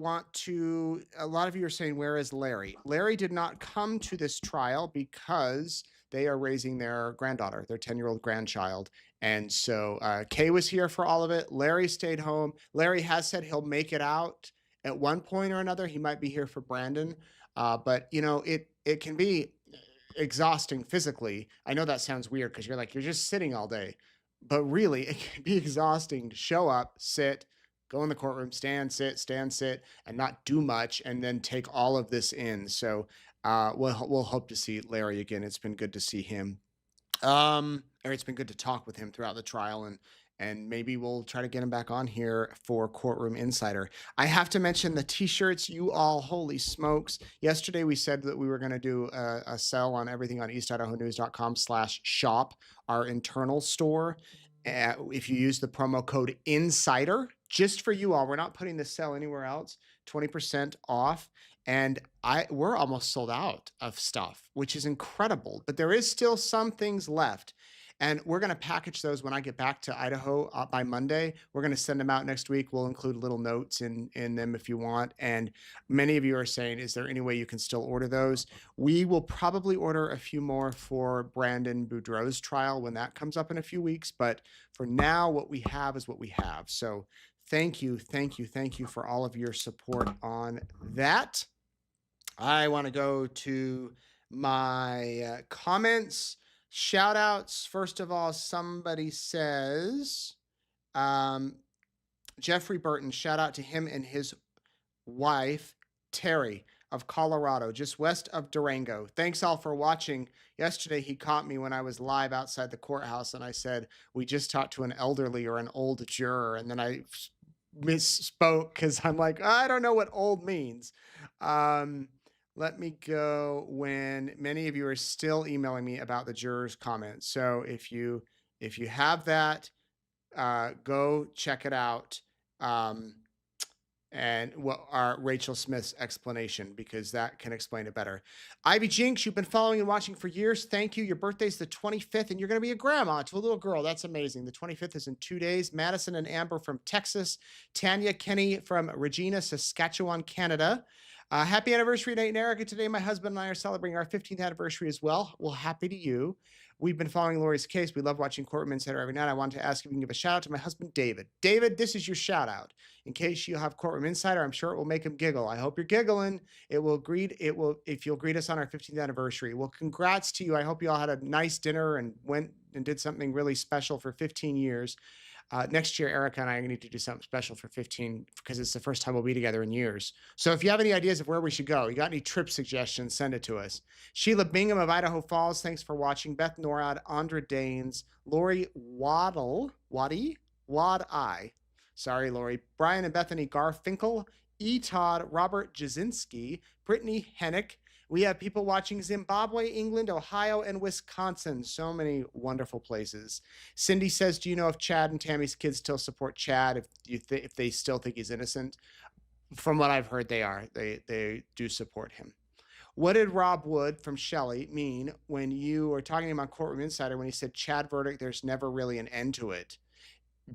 a lot of you are saying, where is Larry? Larry did not come to this trial because they are raising their granddaughter, their 10-year-old grandchild. And so Kay was here for all of it. Larry stayed home. Larry has said he'll make it out at one point or another. He might be here for Brandon. But it can be exhausting physically. I know that sounds weird because you're just sitting all day, but really it can be exhausting to show up, sit, go in the courtroom, stand, sit, and not do much, and then take all of this in. So we'll hope to see Larry again. It's been good to see him. Or it's been good to talk with him throughout the trial, and maybe we'll try to get him back on here for Courtroom Insider. I have to mention the t-shirts. You all, holy smokes. Yesterday we said that we were going to do a sell on everything on eastidahonews.com/shop, our internal store. If you use the promo code INSIDER, just for you all, we're not putting this sale anywhere else, 20% off. And we're almost sold out of stuff, which is incredible, but there is still some things left. And we're going to package those when I get back to Idaho by Monday. We're going to send them out next week. We'll include little notes in them if you want. And many of you are saying, is there any way you can still order those? We will probably order a few more for Brandon Boudreau's trial when that comes up in a few weeks. But for now, what we have is what we have. So thank you for all of your support on that. I want to go to my comments. Shout outs. First of all, somebody says, Jeffrey Burton, shout out to him and his wife, Terry of Colorado, just west of Durango. Thanks all for watching. Yesterday, he caught me when I was live outside the courthouse, and I said, we just talked to an elderly or an old juror. And then I misspoke because I'm like, I don't know what old means. Let me go when many of you are still emailing me about the jurors' comments. So if you have that, go check it out. And what are Rachel Smith's explanation, because that can explain it better. Ivy Jinx, you've been following and watching for years. Thank you. Your birthday's the 25th, and you're going to be a grandma to a little girl. That's amazing. The 25th is in 2 days. Madison and Amber from Texas. Tanya Kenny from Regina, Saskatchewan, Canada. Happy anniversary, Nate and Erica. Today, my husband and I are celebrating our 15th anniversary as well. Well, happy to you. We've been following Lori's case. We love watching Courtroom Insider every night. I want to ask if you can give a shout out to my husband, David. David, this is your shout out. In case you have Courtroom Insider, I'm sure it will make him giggle. I hope you're giggling. If you'll greet us on our 15th anniversary. Well, congrats to you. I hope you all had a nice dinner and went and did something really special for 15 years. Next year, Erica and I need to do something special for 15 because it's the first time we'll be together in years. So if you have any ideas of where we should go, you got any trip suggestions, send it to us. Sheila Bingham of Idaho Falls, thanks for watching. Beth Norad, Andra Danes, Lori Wad-I. Sorry, Lori. Brian and Bethany Garfinkel, E. Todd, Robert Jasinski, Brittany Hennick. We have people watching Zimbabwe, England, Ohio, and Wisconsin. So many wonderful places. Cindy says, do you know if Chad and Tammy's kids still support Chad, if they still think he's innocent? From what I've heard, they are. They do support him. What did Rob Wood from Shelley mean when you were talking to him on Courtroom Insider when he said Chad verdict, there's never really an end to it?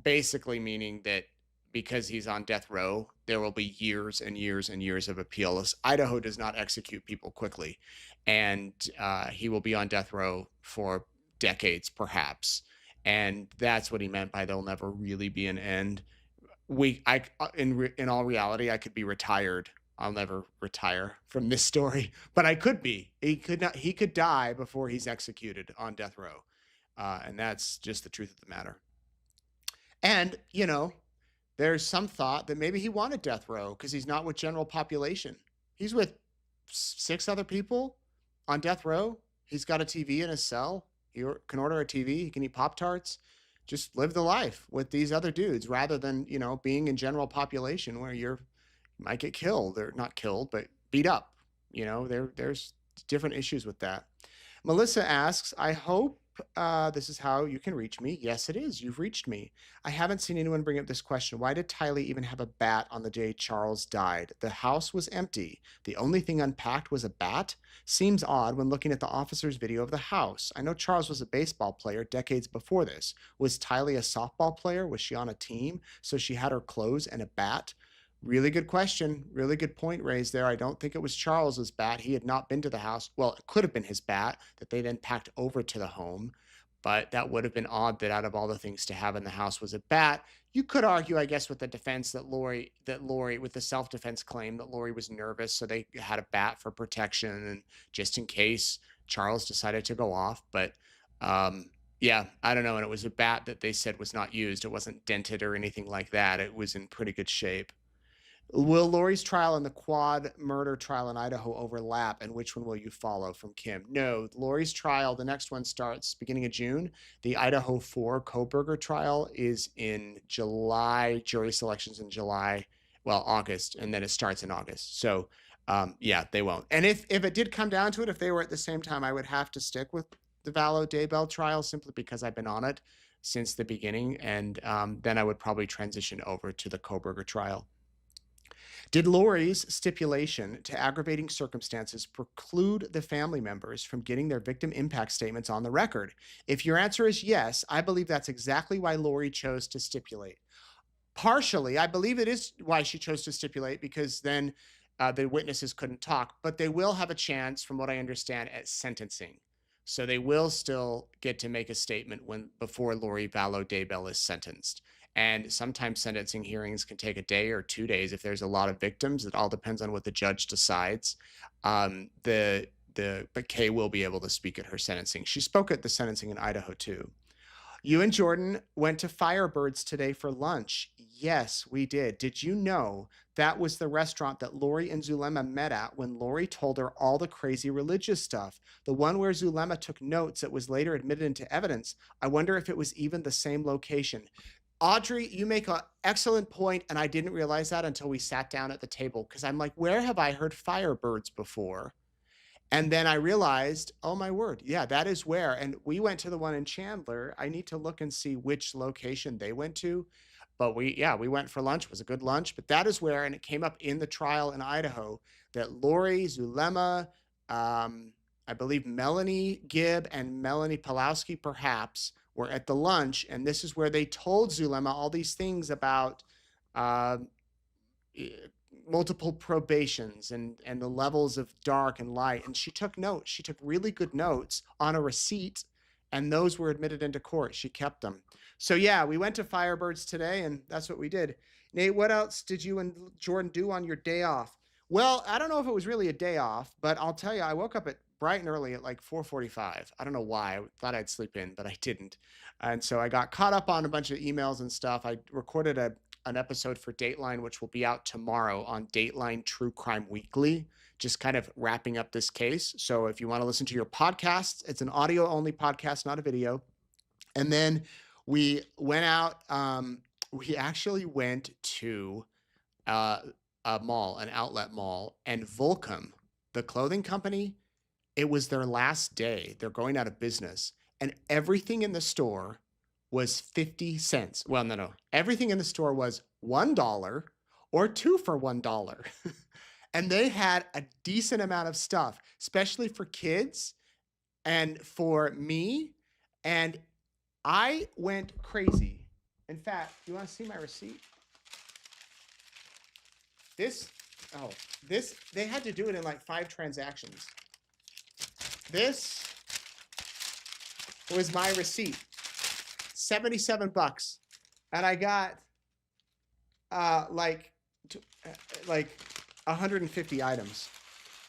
Basically meaning that because he's on death row, there will be years and years and years of appeals. Idaho does not execute people quickly, and he will be on death row for decades, perhaps. And that's what he meant by there'll never really be an end. In all reality, I could be retired. I'll never retire from this story, but I could be. He could die before he's executed on death row, and that's just the truth of the matter. And there's some thought that maybe he wanted death row because he's not with general population. He's with 6 other people on death row. He's got a TV in his cell. He can order a TV. He can eat Pop-Tarts. Just live the life with these other dudes rather than, being in general population where you might get killed, or not killed, but beat up. There's different issues with that. Melissa asks, I hope this is how you can reach me. Yes, it is. You've reached me. I haven't seen anyone bring up this question. Why did Tylee even have a bat on the day Charles died? The house was empty. The only thing unpacked was a bat? Seems odd when looking at the officer's video of the house. I know Charles was a baseball player decades before this. Was Tylee a softball player? Was she on a team? So she had her clothes and a bat? Really good question. Really good point raised there. I don't think it was Charles's bat. He had not been to the house. Well, it could have been his bat that they then packed over to the home, but that would have been odd that out of all the things to have in the house was a bat. You could argue, I guess, with the defense that Lori, with the self-defense claim that Lori was nervous, so they had a bat for protection and just in case Charles decided to go off. But yeah, I don't know. And it was a bat that they said was not used. It wasn't dented or anything like that. It was in pretty good shape. Will Lori's trial and the quad murder trial in Idaho overlap, and which one will you follow? From Kim. No, Lori's trial, the next one starts beginning of June. The Idaho 4 Koberger trial is in July. Jury selections in July, well, August, and then it starts in August. So, yeah, they won't. And if it did come down to it, if they were at the same time, I would have to stick with the Vallow Daybell trial simply because I've been on it since the beginning, and then I would probably transition over to the Koberger trial. Did Lori's stipulation to aggravating circumstances preclude the family members from getting their victim impact statements on the record? If your answer is yes, I believe that's exactly why Lori chose to stipulate. Partially, I believe it is why she chose to stipulate because then the witnesses couldn't talk, but they will have a chance, from what I understand, at sentencing. So they will still get to make a statement before Lori Vallow Daybell is sentenced. And sometimes sentencing hearings can take a day or 2 days if there's a lot of victims. It all depends on what the judge decides. But Kay will be able to speak at her sentencing. She spoke at the sentencing in Idaho too. You and Jordan went to Firebirds today for lunch. Yes, we did. Did you know that was the restaurant that Lori and Zulema met at when Lori told her all the crazy religious stuff? The one where Zulema took notes that was later admitted into evidence. I wonder if it was even the same location. Audrey, you make an excellent point, and I didn't realize that until we sat down at the table because I'm like, where have I heard Firebirds before? And then I realized, oh my word, yeah, that is where. And we went to the one in Chandler. I need to look and see which location they went to. But we went for lunch. It was a good lunch. But that is where, and it came up in the trial in Idaho, that Lori, Zulema, I believe Melanie Gibb and Melanie Pulowski perhaps were at the lunch. And this is where they told Zulema all these things about multiple probations and the levels of dark and light. And she took notes. She took really good notes on a receipt, and those were admitted into court. She kept them. So yeah, we went to Firebirds today, and that's what we did. Nate, what else did you and Jordan do on your day off? Well, I don't know if it was really a day off, but I'll tell you, I woke up at bright and early at like 4:45. I don't know why. I thought I'd sleep in, but I didn't. And so I got caught up on a bunch of emails and stuff. I recorded an episode for Dateline, which will be out tomorrow on Dateline True Crime Weekly, just kind of wrapping up this case. So if you want to listen to your podcast, it's an audio only podcast, not a video. And then we went out, we actually went to a mall, an outlet mall, and Volcom, the clothing company, it was their last day. They're going out of business. And everything in the store was 50 cents. Well, no. Everything in the store was $1 or 2 for $1. And they had a decent amount of stuff, especially for kids and for me. And I went crazy. In fact, you want to see my receipt? They had to do it in like 5 transactions. This was my receipt. $77. And I got like 150 items.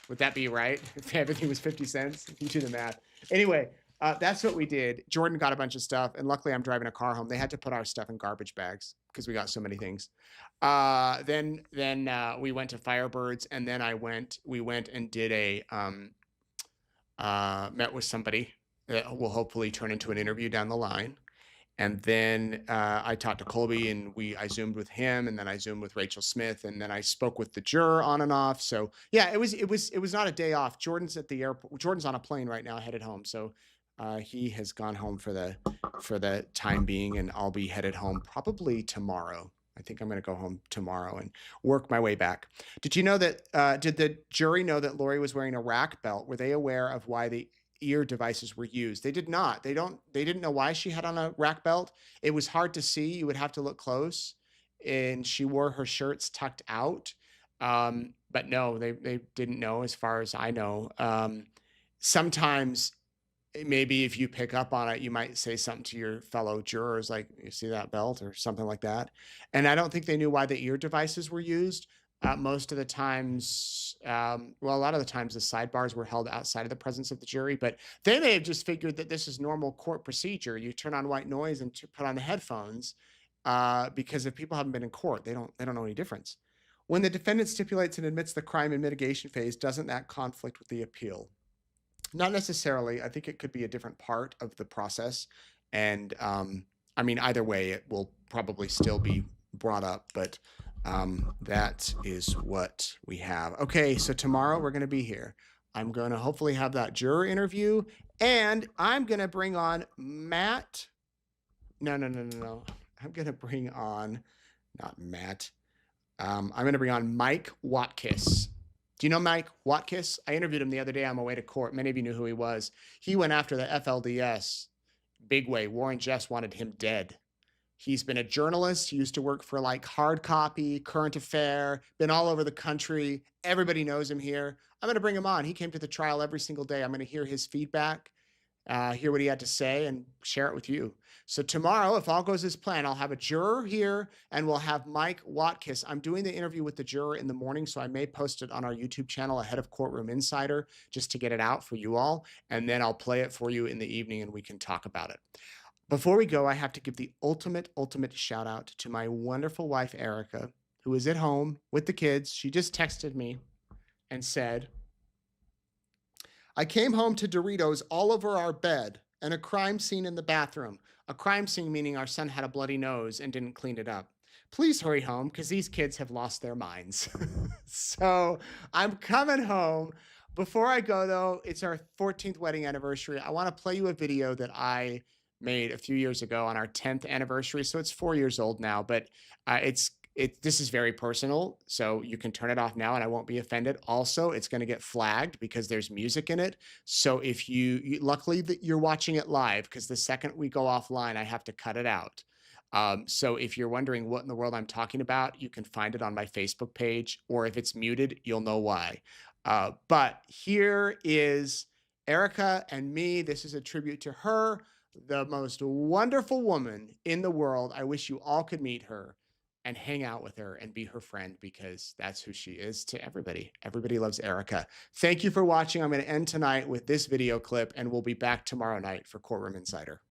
Would that be right? If everything was 50 cents? You do the math. Anyway, that's what we did. Jordan got a bunch of stuff, and luckily I'm driving a car home. They had to put our stuff in garbage bags because we got so many things. Then we went to Firebirds, and then we went and did met with somebody that will hopefully turn into an interview down the line. And then I talked to Colby, and I Zoomed with him, and then I Zoomed with Rachel Smith, and then I spoke with the juror on and off. So yeah, it was not a day off. Jordan's at the airport. Jordan's on a plane right now, headed home. So he has gone home for the time being, and I'll be headed home probably tomorrow. I think I'm going to go home tomorrow and work my way back. Did you know that? Did the jury know that Lori was wearing a rack belt? Were they aware of why the ear devices were used? They did not. They didn't know why she had on a rack belt. It was hard to see. You would have to look close. and she wore her shirts tucked out. But no, they didn't know, as far as I know. Sometimes maybe if you pick up on it, you might say something to your fellow jurors, like, "You see that belt?" or something like that. And I don't think they knew why the ear devices were used. Most of the times, well, a lot of the times the sidebars were held outside of the presence of the jury, but they may have just figured that this is normal court procedure. You turn on white noise and put on the headphones, because if people haven't been in court, they don't know any difference. When the defendant stipulates and admits the crime in mitigation phase, doesn't that conflict with the appeal? Not necessarily. I think it could be a different part of the process. And I mean, either way, it will probably still be brought up, but that is what we have. Okay, so tomorrow we're going to be here. I'm going to hopefully have that juror interview, and I'm going to bring on Matt. No, no, no, no, no. I'm going to bring on, not Matt. I'm going to bring on Mike Watkis. Do you know Mike Watkis? I interviewed him the other day on my way to court. Many of you knew who he was. He went after the FLDS big way. Warren Jeffs wanted him dead. He's been a journalist. He used to work for like Hard Copy, Current Affair, been all over the country. Everybody knows him here. I'm going to bring him on. He came to the trial every single day. I'm going to hear his feedback, hear what he had to say, and share it with you. So tomorrow, if all goes as planned, I'll have a juror here, and we'll have Mike Watkis. I'm doing the interview with the juror in the morning, so I may post it on our YouTube channel ahead of Courtroom Insider, just to get it out for you all. And then I'll play it for you in the evening, and we can talk about it. Before we go, I have to give the ultimate shout out to my wonderful wife, Erica, who is at home with the kids. She just texted me and said, "I came home to Doritos all over our bed and a crime scene in the bathroom." A crime scene meaning our son had a bloody nose and didn't clean it up. "Please hurry home because these kids have lost their minds." So I'm coming home. Before I go, though, it's our 14th wedding anniversary. I want to play you a video that I made a few years ago on our 10th anniversary. So it's 4 years old now, but this is very personal. So you can turn it off now and I won't be offended. Also, it's going to get flagged because there's music in it. So if luckily that you're watching it live, because the second we go offline, I have to cut it out. So if you're wondering what in the world I'm talking about, you can find it on my Facebook page, or if it's muted, you'll know why. But here is Erica and me. This is a tribute to her, the most wonderful woman in the world. I wish you all could meet her and hang out with her and be her friend, because that's who she is to everybody. Everybody loves Erica. Thank you for watching. I'm going to end tonight with this video clip, and we'll be back tomorrow night for Courtroom Insider.